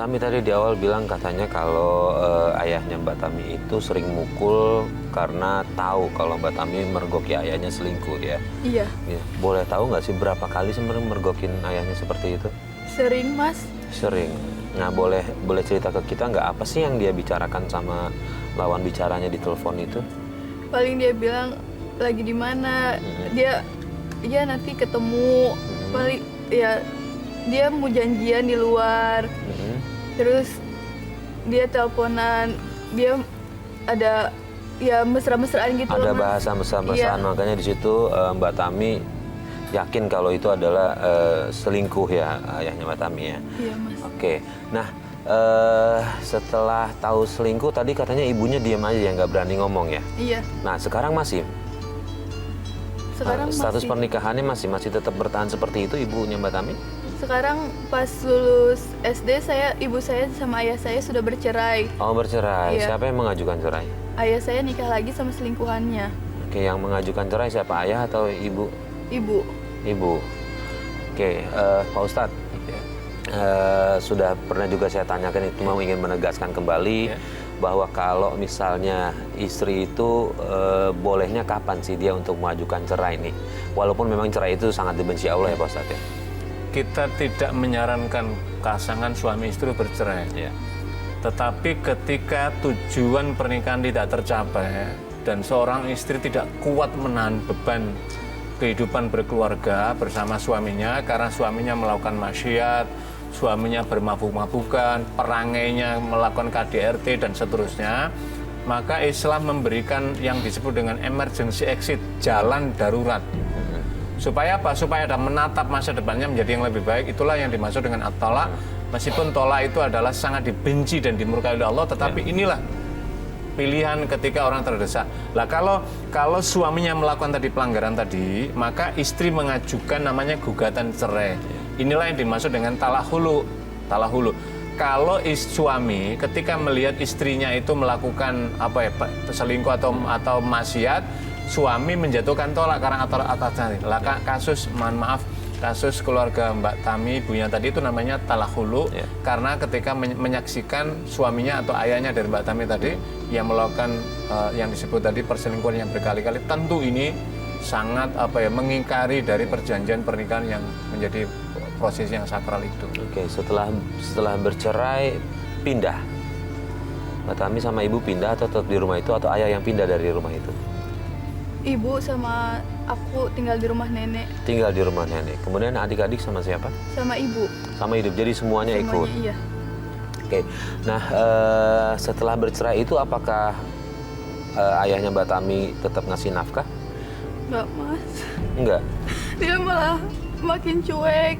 Tami tadi di awal bilang katanya kalau ayahnya Mbak Tami itu sering mukul karena tahu kalau Mbak Tami mergoki ayahnya selingkuh ya. Iya. Ya, boleh tahu nggak sih berapa kali sebenarnya mergokin ayahnya seperti itu? Sering, Mas. Sering. Nah, boleh cerita ke kita nggak apa sih yang dia bicarakan sama lawan bicaranya di telepon itu? Paling dia bilang lagi di mana. Dia nanti ketemu. Paling ya dia mau janjian di luar. Terus dia teleponan. Dia ada ya mesra-mesraan gitu Ada loh, Mas. bahasa mesra-mesraan, Iya. makanya di situ Mbak Tami yakin kalau itu adalah selingkuh ya ayahnya Mbak Tami ya. Iya, Mas. Oke, nah setelah tahu selingkuh tadi katanya ibunya diam aja ya nggak berani ngomong ya. Iya. Nah sekarang masih Sekarang status masih. pernikahannya masih tetap bertahan seperti itu ibunya Mbak Tami? Sekarang pas lulus SD ibu saya sama ayah saya sudah bercerai. Oh bercerai, Iya. siapa yang mengajukan cerai? Ayah saya nikah lagi sama selingkuhannya. Oke, yang mengajukan cerai siapa, ayah atau ibu? Ibu. Ibu. Oke, Pak Ustadz, sudah pernah juga saya tanyakan itu, mau ingin menegaskan kembali bahwa kalau misalnya istri itu bolehnya kapan sih dia untuk mengajukan cerai nih? Walaupun memang cerai itu sangat dibenci Allah ya Pak Ustadz ya. Kita tidak menyarankan pasangan suami istri bercerai. Ya. Tetapi ketika tujuan pernikahan tidak tercapai dan seorang istri tidak kuat menahan beban kehidupan berkeluarga bersama suaminya karena suaminya melakukan maksiat, suaminya bermabuk-mabukan, perangainya melakukan KDRT dan seterusnya, maka Islam memberikan yang disebut dengan emergency exit, jalan darurat. Supaya apa? Supaya ada menatap masa depannya menjadi yang lebih baik. Itulah yang dimaksud dengan at-thalaq. Meskipun tolak itu adalah sangat dibenci dan dimurkai oleh Allah, tetapi inilah pilihan ketika orang terdesak. Lah kalau suaminya melakukan tadi pelanggaran tadi, maka istri mengajukan namanya gugatan cerai. Inilah yang dimaksud dengan talahulu. Kalau suami ketika melihat istrinya itu melakukan selingkuh atau maksiat, suami menjatuhkan tolak karena atasnya. Lah kasus, mohon maaf, kasus keluarga Mbak Tami, ibunya tadi itu namanya talahulu karena ketika menyaksikan suaminya atau ayahnya dari Mbak Tami tadi yang melakukan yang disebut tadi perselingkuhan yang berkali-kali, tentu ini sangat mengingkari dari perjanjian pernikahan yang menjadi proses yang sakral itu. Oke, setelah bercerai pindah. Mbak Tami sama ibu pindah atau tetap di rumah itu, atau ayah yang pindah dari rumah itu? Ibu sama aku tinggal di rumah nenek. Tinggal di rumah nenek. Kemudian adik-adik sama siapa? Sama ibu. Sama hidup. Jadi semuanya ikut. Iya. Oke. Nah, setelah bercerai itu apakah ayahnya Mbak Tami tetap ngasih nafkah? Enggak, Mas. Enggak. Dia malah makin cuek.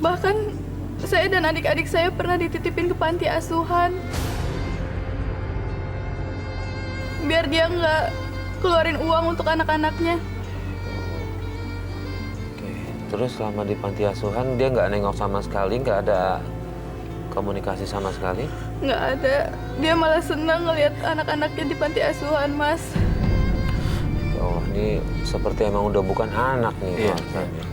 Bahkan saya dan adik-adik saya pernah dititipin ke panti asuhan. Biar dia nggak keluarin uang untuk anak-anaknya. Oke. Terus selama di panti asuhan dia nggak nengok sama sekali, nggak ada komunikasi sama sekali? Nggak ada. Dia malah senang ngelihat anak-anaknya di panti asuhan, Mas. Ya Allah, ini seperti emang udah bukan anak nih.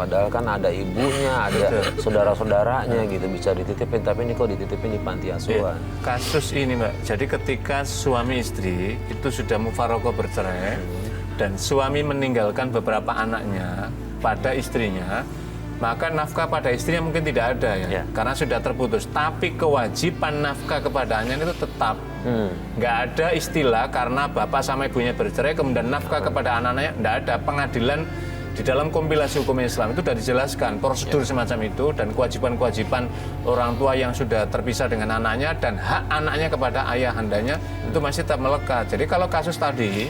Padahal kan ada ibunya, ada saudara-saudaranya gitu, bisa dititipin, tapi ini kok dititipin di panti asuhan. Kasus ini Mbak, jadi ketika suami istri itu sudah mufaroqah bercerai dan suami meninggalkan beberapa anaknya pada istrinya, maka nafkah pada istrinya mungkin tidak ada karena sudah terputus. Tapi kewajiban nafkah kepada anaknya itu tetap. Nggak ada istilah karena bapak sama ibunya bercerai kemudian nafkah kepada anak-anaknya, nggak ada. Pengadilan di dalam kompilasi hukum Islam itu sudah dijelaskan prosedur semacam itu dan kewajiban-kewajiban orang tua yang sudah terpisah dengan anaknya dan hak anaknya kepada ayah handanya itu masih tetap melekat. Jadi kalau kasus tadi,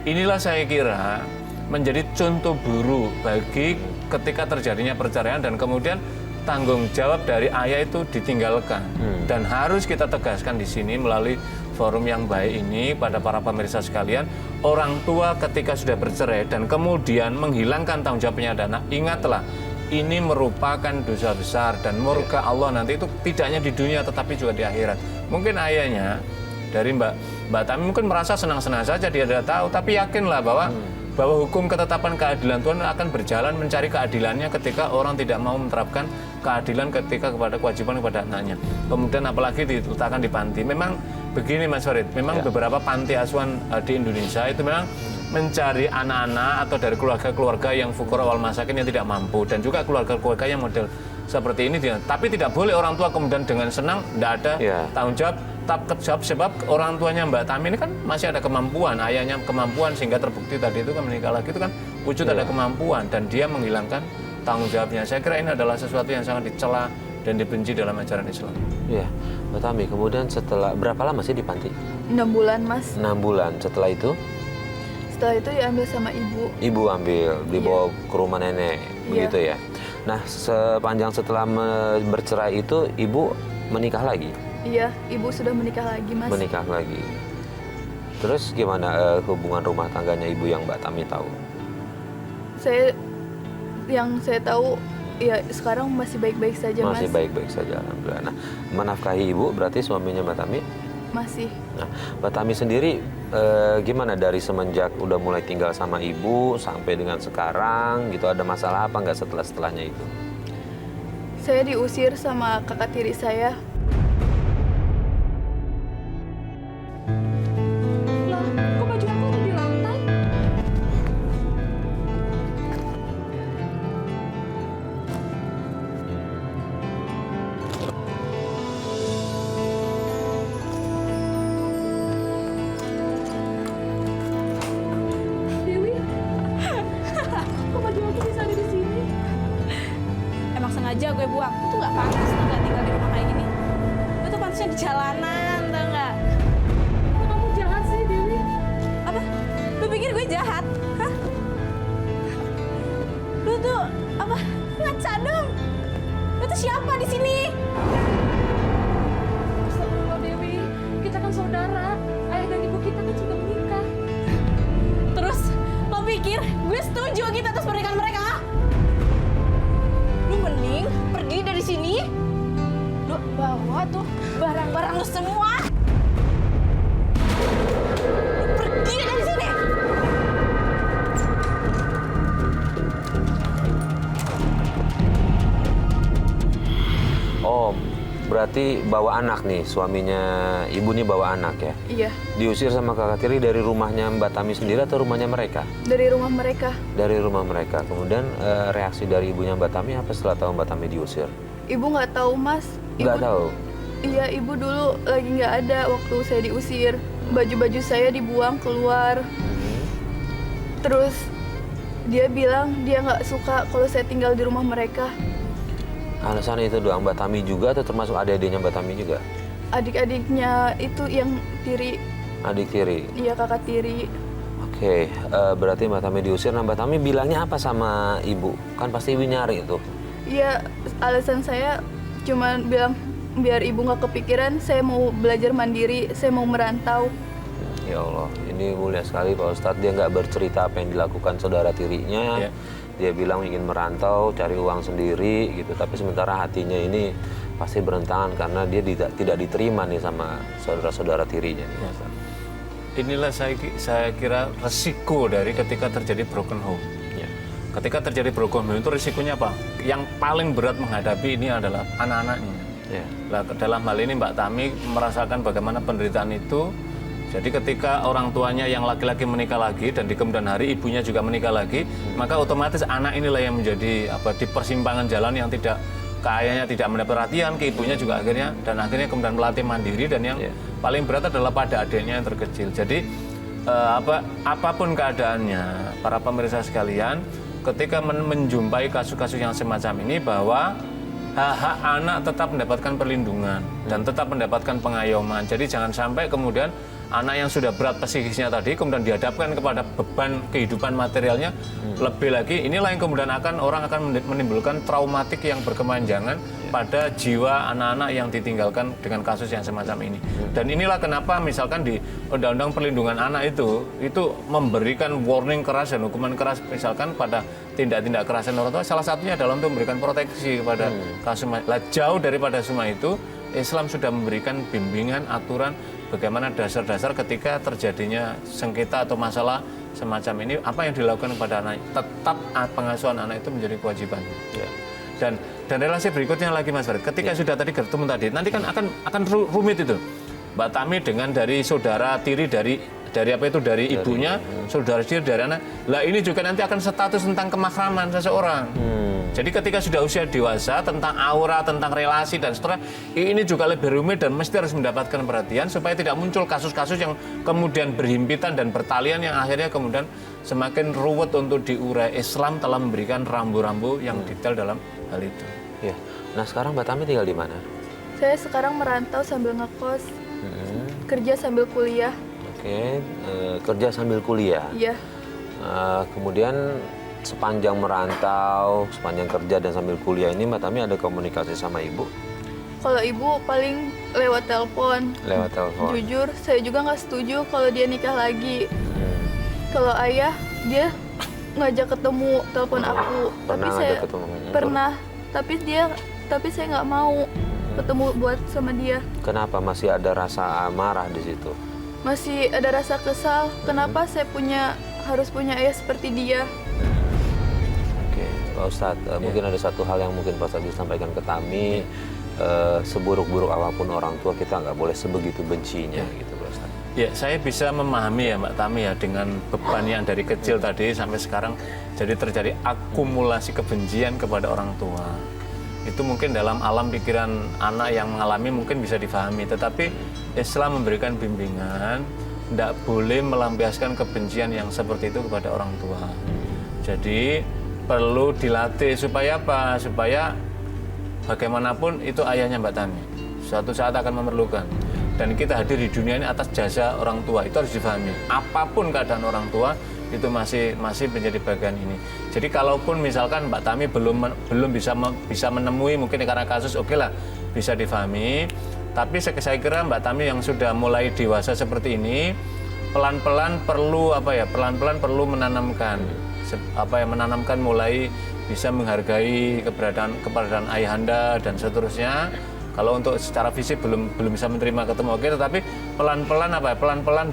inilah saya kira menjadi contoh buruk bagi ketika terjadinya perceraian dan kemudian tanggung jawab dari ayah itu ditinggalkan. Dan harus kita tegaskan di sini melalui forum yang baik ini pada para pemirsa sekalian, orang tua ketika sudah bercerai dan kemudian menghilangkan tanggung jawabnya dan anak, ingatlah ini merupakan dosa besar dan murka Allah nanti itu tidak hanya di dunia tetapi juga di akhirat. Mungkin ayahnya dari Mbak Tami mungkin merasa senang-senang saja dia tidak tahu, tapi yakinlah bahwa bahwa hukum ketetapan keadilan Tuhan akan berjalan mencari keadilannya ketika orang tidak mau menerapkan keadilan ketika kepada kewajiban kepada anaknya. Kemudian apalagi diletakkan di panti. Memang begini Mas Farid, memang beberapa panti asuhan di Indonesia itu memang mencari anak-anak atau dari keluarga-keluarga yang fuqara wal masakin yang tidak mampu, dan juga keluarga-keluarga yang model seperti ini. Tapi tidak boleh orang tua kemudian dengan senang tidak ada tanggung jawab. Sebab orang tuanya Mbak Tami ini kan masih ada kemampuan, ayahnya kemampuan sehingga terbukti tadi itu kan menikah lagi itu kan wujud ada kemampuan dan dia menghilangkan tanggung jawabnya. Saya kira ini adalah sesuatu yang sangat dicela dan dibenci dalam ajaran Islam. Iya, Mbak Tami. Kemudian setelah berapa lama sih di panti? 6 bulan Mas. 6 bulan. Setelah itu Diambil sama ibu. Ibu ambil, dibawa ke rumah nenek, begitu ya. Nah, setelah bercerai itu ibu menikah lagi? Iya, ibu sudah menikah lagi Mas. Menikah lagi. Terus gimana hubungan rumah tangganya ibu yang Mbak Tami tahu? Yang saya tahu ya sekarang masih baik-baik saja Mas. Masih baik-baik saja, alhamdulillah. Nah, menafkahi ibu berarti suaminya Mbak Tami? Masih. Nah, Mbak Tami sendiri gimana dari semenjak udah mulai tinggal sama ibu sampai dengan sekarang gitu, ada masalah apa nggak setelahnya itu? Saya diusir sama kakak tiri saya. Loh, kok baju aku ada di lantai? Dewi, kok baju aku bisa ada di sini? Emang sengaja gue buang. Itu nggak pantas tuh nggak tinggal di rumah kayak gini. Gue tuh pantasnya di jalanan, tau nggak? Kok kamu jahat sih, Dewi? Apa? Lu pikir gue jahat? Hah? Lu tuh apa? Ngaca dong. Lu tuh siapa di sini? Astagfirullah Dewi, kita kan saudara. Ayah dan ibu kita kan sudah menikah. Terus lo pikir gue setuju kita atas pernikahan mereka? Lu mending pergi dari sini. Lu bawa tuh barang-barang lu semua. Lu pergi dari sini. Oh, berarti bawa anak nih, suaminya ibu nih bawa anak ya? Iya, Diusir sama kakak tiri dari rumahnya Mbak Tami sendiri atau rumahnya mereka? dari rumah mereka. Dari rumah mereka. Kemudian reaksi dari ibunya Mbak Tami apa setelah tahu Mbak Tami diusir? Ibu nggak tahu Mas. Nggak tahu? Iya, ibu dulu lagi nggak ada waktu saya diusir. Baju-baju saya dibuang keluar. Terus dia bilang dia nggak suka kalau saya tinggal di rumah mereka. Alasan itu doang Mbak Tami juga atau termasuk adik-adiknya Mbak Tami juga? Adik-adiknya itu yang tiri, Adik tiri? iya kakak tiri. Oke, berarti Mbak Tami diusir. Nah, Mbak Tami bilangnya apa sama ibu? Kan pasti ibu nyari itu. Iya, alasan saya cuma bilang biar ibu nggak kepikiran saya mau belajar mandiri, saya mau merantau. Ya Allah, ini mulia sekali Pak Ustadz. Dia nggak bercerita apa yang dilakukan saudara tirinya. Dia bilang ingin merantau, cari uang sendiri gitu. Tapi sementara hatinya ini pasti berentangan karena dia tidak diterima nih sama saudara-saudara tirinya. Inilah saya kira resiko dari ketika terjadi broken home. Ketika terjadi broken home itu risikonya apa? Yang paling berat menghadapi ini adalah anak-anaknya. Nah, dalam hal ini Mbak Tami merasakan bagaimana penderitaan itu. Jadi ketika orang tuanya yang laki-laki menikah lagi dan di kemudian hari ibunya juga menikah lagi, maka otomatis anak inilah yang menjadi di persimpangan jalan yang tidak ke ayahnya tidak mendapat perhatian, ke ibunya juga akhirnya kemudian melatih mandiri, dan yang paling berat adalah pada adiknya yang terkecil. Jadi apapun keadaannya, para pemirsa sekalian, ketika menjumpai kasus-kasus yang semacam ini, bahwa hak-hak anak tetap mendapatkan perlindungan dan tetap mendapatkan pengayoman. Jadi jangan sampai kemudian anak yang sudah berat psikisnya tadi kemudian dihadapkan kepada beban kehidupan materialnya lebih lagi. Inilah yang kemudian orang akan menimbulkan traumatik yang berkepanjangan pada jiwa anak-anak yang ditinggalkan dengan kasus yang semacam ini. Dan inilah kenapa misalkan di Undang-Undang Perlindungan Anak itu memberikan warning keras dan hukuman keras misalkan pada tindak-tindak kekerasan orang tua. Salah satunya adalah untuk memberikan proteksi kepada kasus. Jauh daripada semua itu, Islam sudah memberikan bimbingan, aturan bagaimana dasar-dasar ketika terjadinya sengketa atau masalah semacam ini, apa yang dilakukan kepada anak, tetap pengasuhan anak itu menjadi kewajiban. Ya. Dan relasi berikutnya lagi Mas Farid, ketika sudah tadi ketemu tadi, nanti kan akan rumit itu. Mbak Tami dengan dari saudara tiri dari ibunya, saudara tiri dari anak. Lah ini juga nanti akan status tentang kemahraman seseorang. Jadi ketika sudah usia dewasa, tentang aura, tentang relasi dan seterusnya, ini juga lebih rumit dan mesti harus mendapatkan perhatian supaya tidak muncul kasus-kasus yang kemudian berhimpitan dan bertalian yang akhirnya kemudian semakin ruwet untuk diurai. Islam telah memberikan rambu-rambu yang detail dalam hal itu. Ya. Nah sekarang Mbak Tami tinggal di mana? Saya sekarang merantau sambil ngekos, kerja sambil kuliah. Oke, kerja sambil kuliah. Iya. Kemudian sepanjang merantau, sepanjang kerja dan sambil kuliah ini Mbak Tami ada komunikasi sama ibu? Kalau ibu paling lewat telepon. Lewat telepon. Jujur, saya juga nggak setuju kalau dia nikah lagi. Kalau ayah, dia ngajak ketemu, telepon aku. Pernah Tapi ngajak ketemu? pernah. Tapi saya nggak mau ketemu buat sama dia. Kenapa masih ada rasa marah di situ? Masih ada rasa kesal. Kenapa saya harus punya ayah seperti dia? Oke, Pak Ustadz, mungkin ada satu hal yang mungkin Pak Ustadz bisa sampaikan ke Tami. Seburuk-buruk apapun orang tua, kita nggak boleh sebegitu bencinya gitu Pak Ustadz. Ya, saya bisa memahami ya Mbak Tami ya, dengan beban yang dari kecil tadi sampai sekarang jadi terjadi akumulasi kebencian kepada orang tua. Itu mungkin dalam alam pikiran anak yang mengalami mungkin bisa difahami, tetapi Islam memberikan bimbingan tidak boleh melampiaskan kebencian yang seperti itu kepada orang tua. Jadi perlu dilatih supaya apa? Supaya bagaimanapun itu ayahnya Mbak Tami, suatu saat akan memerlukan. Dan kita hadir di dunia ini atas jasa orang tua, itu harus difahami. Apapun keadaan orang tua, itu masih menjadi bagian ini. Jadi kalaupun misalkan Mbak Tami belum bisa menemui, mungkin karena kasus, oke lah, bisa difahami. Tapi saya kira Mbak Tami yang sudah mulai dewasa seperti ini, pelan-pelan perlu menanamkan, menanamkan mulai bisa menghargai keberadaan ayahanda dan seterusnya. Kalau untuk secara fisik belum bisa menerima ketemu, oke, tetapi pelan-pelan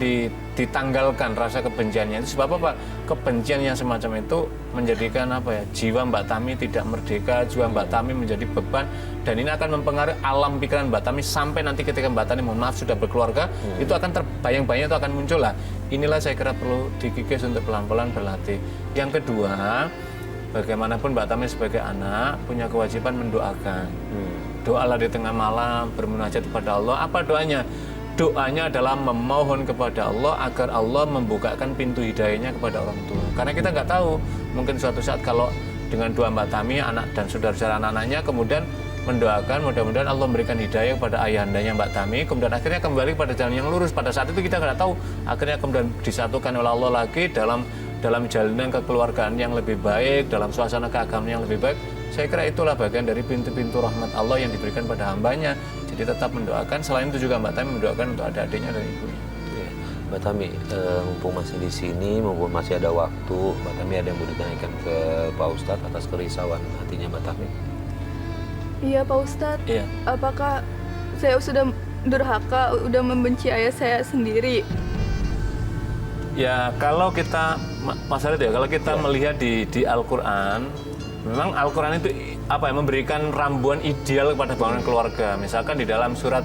ditanggalkan rasa kebenciannya. Itu sebab apa? Kebencian yang semacam itu menjadikan jiwa Mbak Tami tidak merdeka, jiwa Mbak Tami menjadi beban, dan ini akan mempengaruhi alam pikiran Mbak Tami sampai nanti ketika Mbak Tami mohon maaf sudah berkeluarga, itu akan terbayang-bayang, itu akan muncul lah. Inilah saya kira perlu dikikis untuk pelan-pelan berlatih. Yang kedua, bagaimanapun Mbak Tami sebagai anak punya kewajiban mendoakan. Doalah di tengah malam, bermunajat kepada Allah. Apa doanya? Doanya adalah memohon kepada Allah agar Allah membukakan pintu hidayahnya kepada orang tua. Karena kita nggak tahu, mungkin suatu saat kalau dengan doa Mbak Tami, anak dan saudara-saudara anak-anaknya, kemudian mendoakan mudah-mudahan Allah memberikan hidayah kepada ayahandanya Mbak Tami, kemudian akhirnya kembali pada jalan yang lurus. Pada saat itu kita nggak tahu, akhirnya kemudian disatukan oleh Allah lagi dalam jalinan kekeluargaan yang lebih baik, dalam suasana keagamaan yang lebih baik. Saya kira itulah bagian dari pintu-pintu rahmat Allah yang diberikan pada hambanya. Jadi tetap mendoakan. Selain itu juga Mbak Tami mendoakan untuk adik-adiknya dan ibunya. Ya. Mbak Tami, mumpung masih di sini, mumpung masih ada waktu, Mbak Tami ada yang mau ditanyakan ke Pak Ustadz atas kerisauan hatinya Mbak Tami? Iya Pak Ustadz. Iya. Apakah saya sudah durhaka, udah membenci ayah saya sendiri? Ya kalau kita, Mas Harid ya, kalau kita melihat di Al-Quran, memang Al-Quran itu memberikan rambuan ideal kepada bangunan keluarga. Misalkan di dalam surat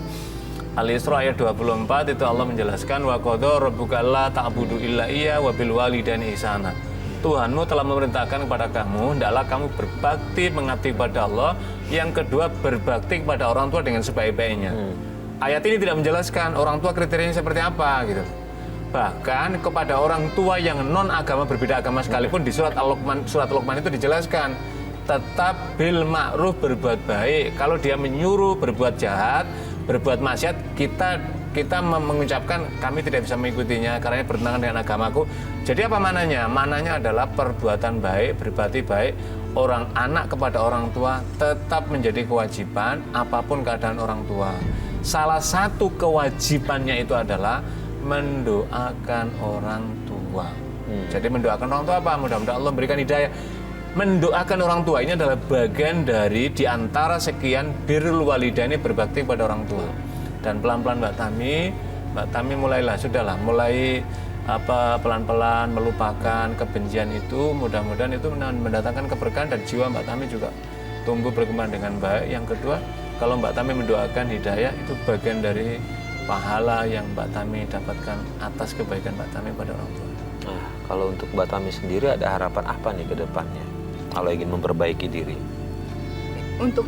Al-Isra ayat 24 itu Allah menjelaskan wa qadha rabbuka alla ta'budu illa iya wa bil walidaini ihsana. Tuhanmu telah memerintahkan kepada kamu, hendaklah kamu berbakti mengabdi kepada Allah. Yang kedua, berbakti kepada orang tua dengan sebaik-baiknya. Ayat ini tidak menjelaskan orang tua kriterianya seperti apa gitu. Bahkan kepada orang tua yang non agama, berbeda agama sekalipun, di surat Al-Luqman itu dijelaskan tetap bil ma'ruf, berbuat baik. Kalau dia menyuruh berbuat jahat, berbuat maksiat, kita mengucapkan kami tidak bisa mengikutinya karena ini bertentangan dengan agamaku. Jadi apa mananya? Mananya adalah perbuatan baik, berbakti baik. Orang anak kepada orang tua tetap menjadi kewajiban apapun keadaan orang tua. Salah satu kewajibannya itu adalah mendoakan orang tua. Jadi mendoakan orang tua apa? Mudah-mudahan Allah memberikan hidayah. Mendoakan orang tua ini adalah bagian dari diantara sekian birrul walidaini, berbakti kepada orang tua. Dan pelan-pelan Mbak Tami mulai pelan-pelan melupakan kebencian itu, mudah-mudahan itu mendatangkan keberkahan dan jiwa Mbak Tami juga tumbuh berkembang dengan baik. Yang kedua, kalau Mbak Tami mendoakan hidayah, itu bagian dari pahala yang Mbak Tami dapatkan atas kebaikan Mbak Tami pada orang tua. Nah, kalau untuk Mbak Tami sendiri ada harapan apa nih ke depannya kalau ingin memperbaiki diri? Untuk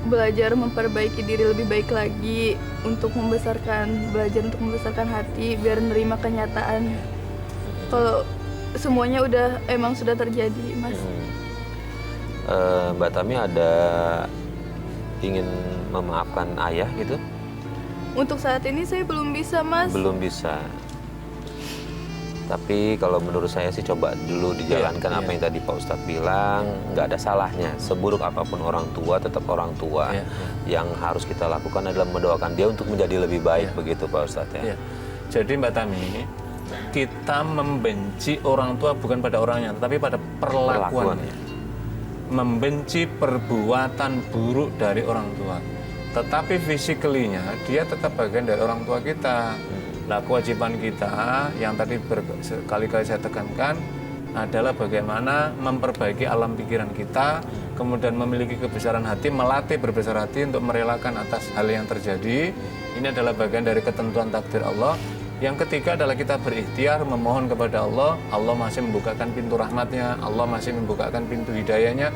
belajar memperbaiki diri lebih baik lagi, untuk belajar untuk membesarkan hati biar menerima kenyataan kalau semuanya emang sudah terjadi, Mas. Mbak Tami ada ingin memaafkan ayah gitu? Untuk saat ini saya belum bisa, Mas. Belum bisa. Tapi kalau menurut saya sih coba dulu dijalankan apa yang tadi Pak Ustadz bilang, nggak ada salahnya. Seburuk apapun orang tua, tetap orang tua. Yang harus kita lakukan adalah mendoakan dia untuk menjadi lebih baik, begitu Pak Ustadz ya. Jadi Mbak Tami, kita membenci orang tua bukan pada orangnya, tetapi pada perlakuannya. Membenci perbuatan buruk dari orang tua. Tetapi physically-nya dia tetap bagian dari orang tua kita. Nah, kewajiban kita yang tadi berkali-kali saya tekankan adalah bagaimana memperbaiki alam pikiran kita, kemudian memiliki kebesaran hati, melatih berbesar hati untuk merelakan atas hal yang terjadi. Ini adalah bagian dari ketentuan takdir Allah. Yang ketiga adalah kita berikhtiar memohon kepada Allah. Allah masih membukakan pintu rahmatnya, Allah masih membukakan pintu hidayahnya.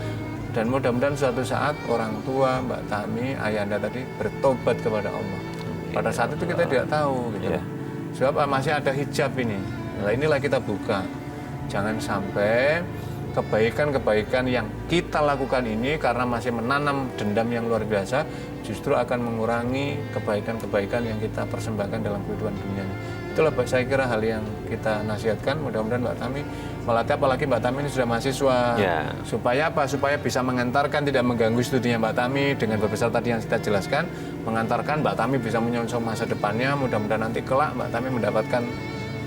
Dan mudah-mudahan suatu saat orang tua, Mbak Tami, ayahanda tadi bertobat kepada Allah. Pada saat itu kita tidak tahu gitu. Sebab masih ada hijab ini. Nah, inilah kita buka. Jangan sampai kebaikan-kebaikan yang kita lakukan ini karena masih menanam dendam yang luar biasa, justru akan mengurangi kebaikan-kebaikan yang kita persembahkan dalam kehidupan dunia ini. Itulah saya kira hal yang kita nasihatkan. Mudah-mudahan Mbak Tami melatih, apalagi Mbak Tami ini sudah mahasiswa. Supaya apa? Supaya bisa mengantarkan, tidak mengganggu studinya Mbak Tami dengan berbesar tadi yang kita jelaskan. Mengantarkan Mbak Tami bisa menyongsong masa depannya. Mudah-mudahan nanti kelak Mbak Tami mendapatkan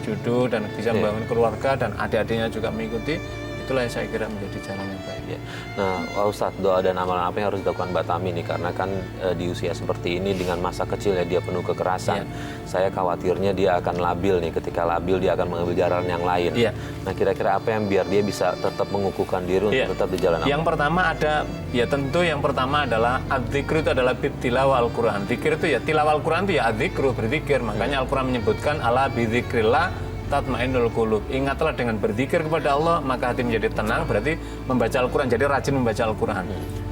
jodoh dan bisa membangun keluarga dan adik-adiknya juga mengikuti. Itulah yang saya kira menjadi jalan yang baik. Nah, Pak Ustadz, doa dan amalan apa yang harus dilakukan Mbak Tami nih? Karena kan di usia seperti ini dengan masa kecilnya dia penuh kekerasan. Saya khawatirnya dia akan labil nih. Ketika labil dia akan mengambil jalan yang lain. Nah, kira-kira apa yang biar dia bisa tetap mengukuhkan diri untuk tetap di jalan Yang pertama ada, tentu yang pertama adalah adzikru itu adalah tilawah Al-Quran. Zikir itu tilawah Al-Quran itu adzikru, berzikir. Makanya Al-Quran menyebutkan ala bidzikrillah tatmainnul qulub. Ingatlah dengan berzikir kepada Allah maka hati menjadi tenang, berarti membaca Al-Quran, jadi rajin membaca Al-Quran.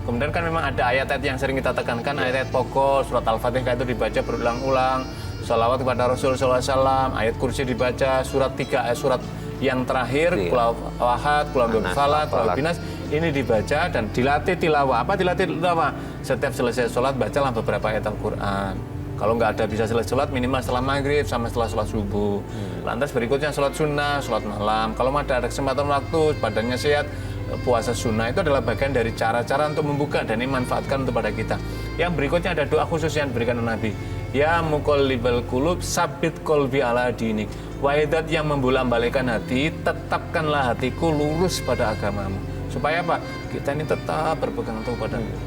Kemudian kan memang ada ayat-ayat yang sering kita tekankan, ayat-ayat pokok, surat Al-Fatihah itu dibaca berulang-ulang, sholawat kepada Rasul SAW, ayat kursi dibaca, surat yang terakhir, Qul Ahad, Qul A'udzu Falaq, Qul Binas, ini dibaca dan dilatih tilawah. Apa dilatih tilawah? Setiap selesai sholat bacalah beberapa ayat Al-Quran. Kalau nggak ada bisa selesai sholat minimal setelah maghrib sama setelah sholat subuh. Lantas berikutnya sholat sunnah, sholat malam. Kalau ada kesempatan waktu, badannya sehat, puasa sunnah itu adalah bagian dari cara-cara untuk membuka dan dimanfaatkan untuk pada kita. Yang berikutnya ada doa khusus yang diberikan oleh Nabi. Ya muqallibal qulub, sabit qalbi ala dinik. Wahidat yang membolak-balikkan hati, tetapkanlah hatiku lurus pada agamamu. Supaya apa? Kita ini tetap berpegang teguh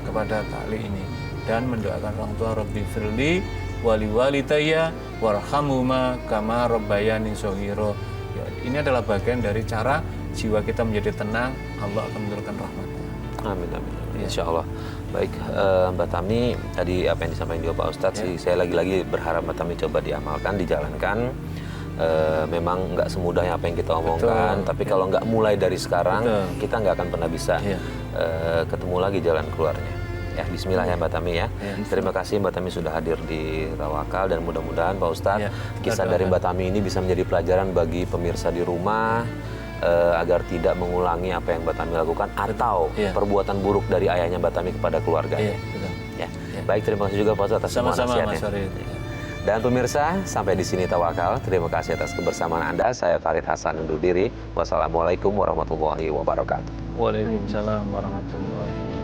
kepada tali ini dan mendoakan orang tua, Rabbi firli wali walidayya warhamhuma kama rabbayani shaghira. Ini adalah bagian dari cara jiwa kita menjadi tenang, Allah akan menurunkan rahmatnya. Amin, amin. Insya Allah. Baik, Mbak Tami, tadi apa yang disampaikan juga Pak Ustadz sih, saya lagi-lagi berharap Mbak Tami coba diamalkan, dijalankan. Memang nggak semudah apa yang kita omongkan, tapi kalau nggak mulai dari sekarang, kita nggak akan pernah bisa ketemu lagi jalan keluarnya. Ya, bismillah ya Mbak Tami ya. Terima kasih Mbak Tami sudah hadir di Tawakal dan mudah-mudahan Pak Ustadz kisah dari Mbak Tami ini bisa menjadi pelajaran bagi pemirsa di rumah agar tidak mengulangi apa yang Mbak Tami lakukan atau perbuatan buruk dari ayahnya Mbak Tami kepada keluarganya. Baik, terima kasih juga Pak Ustadz atas semua nasihatnya. Dan pemirsa, sampai di sini Tawakal. Terima kasih atas kebersamaan Anda. Saya Farid Hasan undur diri. Wassalamualaikum warahmatullahi wabarakatuh. Waalaikumsalam warahmatullahi wabarakatuh.